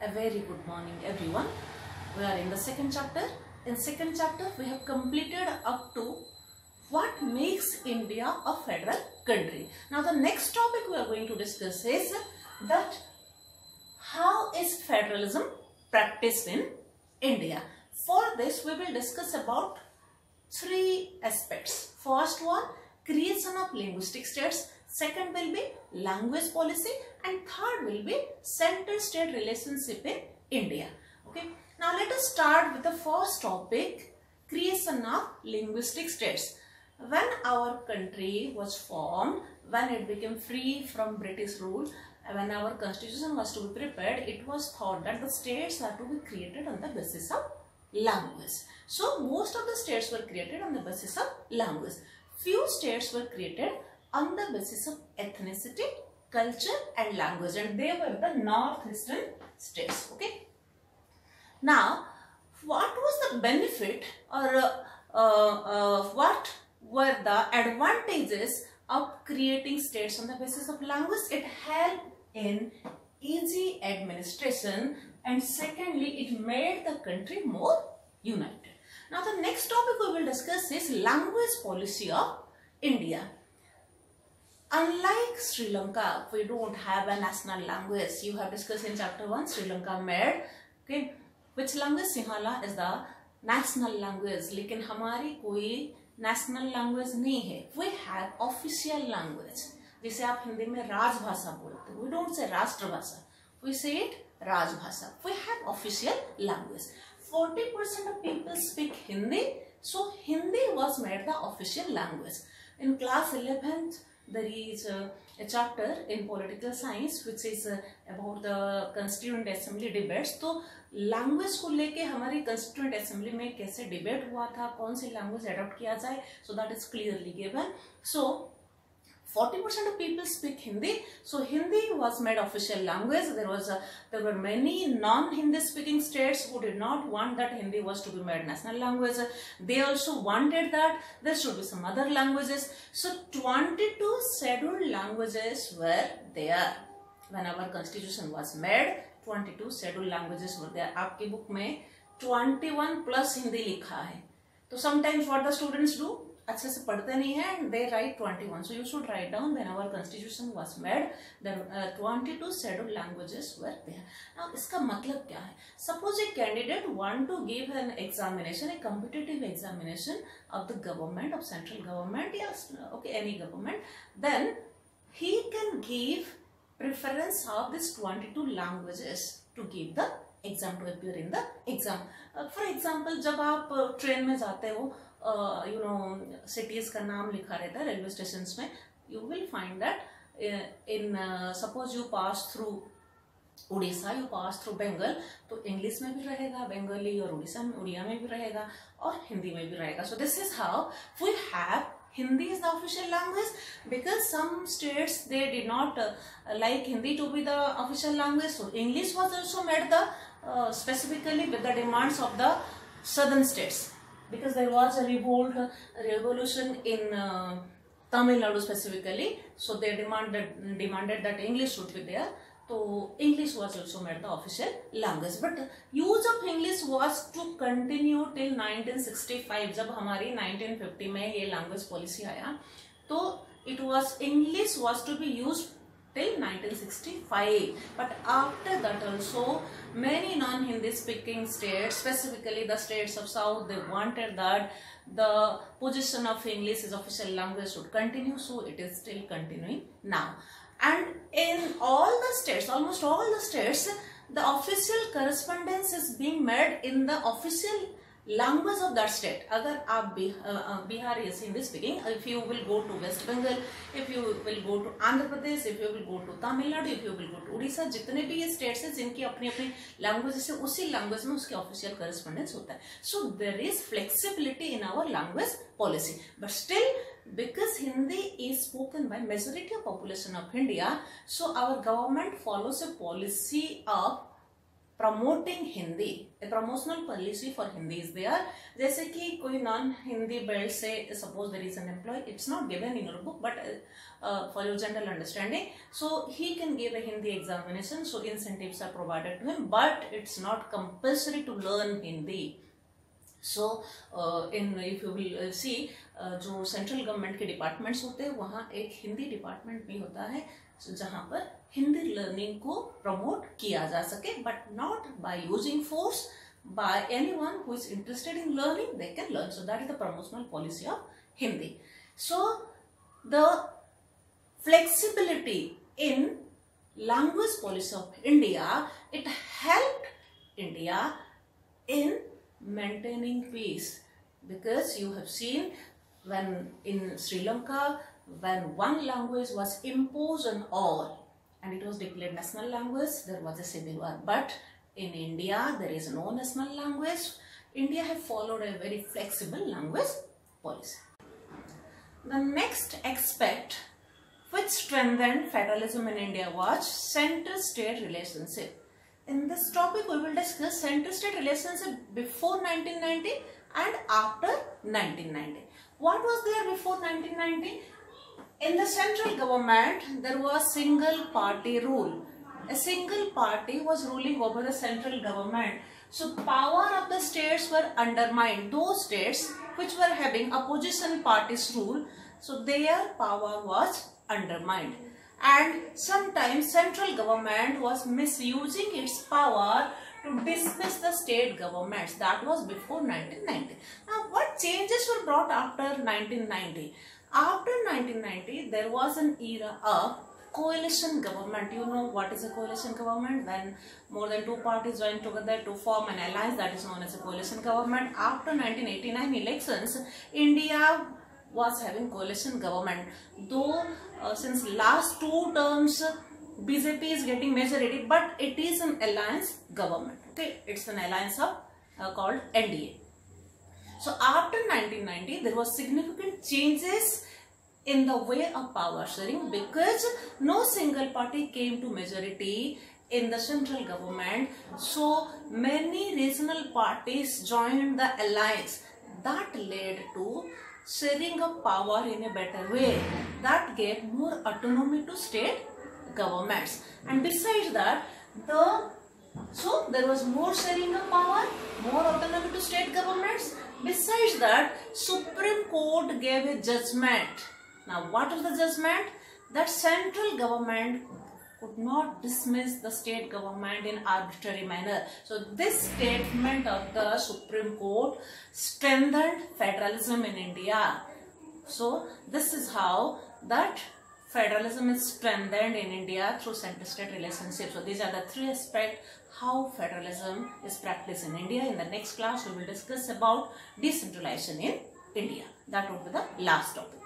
A very good morning everyone. We are in the second chapter. In second chapter we have completed up to what makes India a federal country. Now the next topic we are going to discuss is that how is federalism practiced in India. For this we will discuss about three aspects. First one, creation of linguistic states. Second will be language policy, and third will be center-state relationship in India. Okay. Now let us start with the first topic, creation of linguistic states. When our country was formed, when it became free from British rule, when our constitution was to be prepared, it was thought that the states are to be created on the basis of language. So most of the states were created on the basis of language. Few states were created on the basis of ethnicity, culture and language, and they were the northeastern states. Okay. Now, what was the benefit or what were the advantages of creating states on the basis of language? It helped in easy administration, and secondly, it made the country more united. Now, the next topic we will discuss is language policy of India. Unlike Sri Lanka, we don't have a national language. You have discussed in chapter 1, Sri Lanka made, okay, which language? Sinhala is the national language. लेकिन हमारी कोई national language नहीं है. We have official language. जिसे आप हिंदी में राजभाषा बोलते हैं. We don't say राष्ट्रभाषा. We say it राजभाषा. We have official language. 40% of people speak Hindi. So Hindi was made the official language. In class 11th, there is a chapter in political science which is about the constituent assembly debates. तो language को लेके हमारी constituent assembly में कैसे debate हुआ था, कौन सी language adopt किया जाए, so that is clearly given. So 40% of people speak Hindi, so Hindi was made official language. There were many non-Hindi speaking states who did not want that Hindi was to be made national language. They also wanted that there should be some other languages. So 22 scheduled languages were there when our constitution was made. 22 scheduled languages were there. आपकी book में 21 plus Hindi लिखा है. तो sometimes what the students do, अच्छे से पढ़ते नहीं है, and they write 21. So you should write down when our constitution was made, then 22 scheduled languages were there. Now इसका मतलब क्या है? Suppose a candidate want to give an examination, a competitive examination of the government, of central government, yes, okay, any government, then he can give preference of these 22 languages to give the exam, to appear in the exam. For example, जब आप train में जाते हो, cities का नाम लिखा रहता है railway stations में, you will find that in suppose you pass through Orissa, you pass through Bengal, तो इंग्लिश में भी रहेगा बंगाली, और उड़िया में भी रहेगा, और हिंदी में भी रहेगा. So this is how we have Hindi is the official language, because some states they did not like Hindi to be the official language. So English was also made the specifically with the demands of the southern states, because there was a revolution in Tamil Nadu specifically. So they demanded that English should be there. So English was also made the official language. But use of English was to continue till 1965. जब हमारी 1950 में ये language policy आया, तो it was English was to be used till 1965. But after that also many non-Hindi speaking states, specifically the states of South, they wanted that the position of English as official language should continue. So it is still continuing now. And in all the states, almost all the states, the official correspondence is being made in the official language of that state. अगर आप Bihar is Hindi speaking, if you will go to West Bengal, if you will go to Andhra Pradesh, if you will go to Tamil Nadu, if you will go to Odisha, जितने भी ये states हैं जिनकी अपनी अपनी language से उसी language में उसके official correspondence होता है. So there is flexibility in our language policy, but still because Hindi is spoken by majority of population of India, so our government follows a policy of promoting Hindi, a promotional policy for Hindi is there. जैसे कि कोई non Hindi belt से suppose there is an employee, it's not given in your book, but for your general understanding, so he can give a Hindi examination, so incentives are provided to him, but it's not compulsory to learn Hindi. So if you will see, जो central government के departments होते हैं वहाँ एक Hindi department भी होता है जहाँ पर हिंदी लर्निंग को प्रमोट किया जा सके, but not by using force, bye anyone who is interested in learning they can learn. So that is the promotional policy of Hindi. So the flexibility in language policy of India, it helped India in maintaining peace, because you have seen when in Sri Lanka, when one language was imposed on all and it was declared national language, there was a civil war. But in India there is no national language. India have followed a very flexible language policy. The next aspect which strengthened federalism in India was center-state relationship. In this topic we will discuss center-state relationship before 1990 and after 1990. What was there before 1990? In the central government there was single party rule. A single party was ruling over the central government. So power of the states were undermined. Those states which were having opposition parties rule, so their power was undermined. And sometimes central government was misusing its power to dismiss the state governments. That was before 1990. Now what changes were brought after 1990? After 1990 there was an era of coalition government. You know what is a coalition government? When more than two parties join together to form an alliance, that is known as a coalition government. After 1989 elections, India was having coalition government, though since last two terms BJP is getting majority, but it is an alliance government. Okay, it's an alliance of called NDA. So after 1990 there was significant changes in the way of power sharing, because no single party came to majority in the central government, so many regional parties joined the alliance. That led to sharing of power in a better way. That gave more autonomy to state governments, and besides that so there was more sharing of power, more autonomy to state governments. Besides that, Supreme Court gave a judgment. Now what was the judgment? That central government could not dismiss the state government in arbitrary manner. So this statement of the Supreme Court strengthened federalism in India. So this is how that federalism is strengthened in India through center-state relationship. So these are the three aspects how federalism is practiced in India. In the next class we will discuss about decentralization in India. That would be the last topic.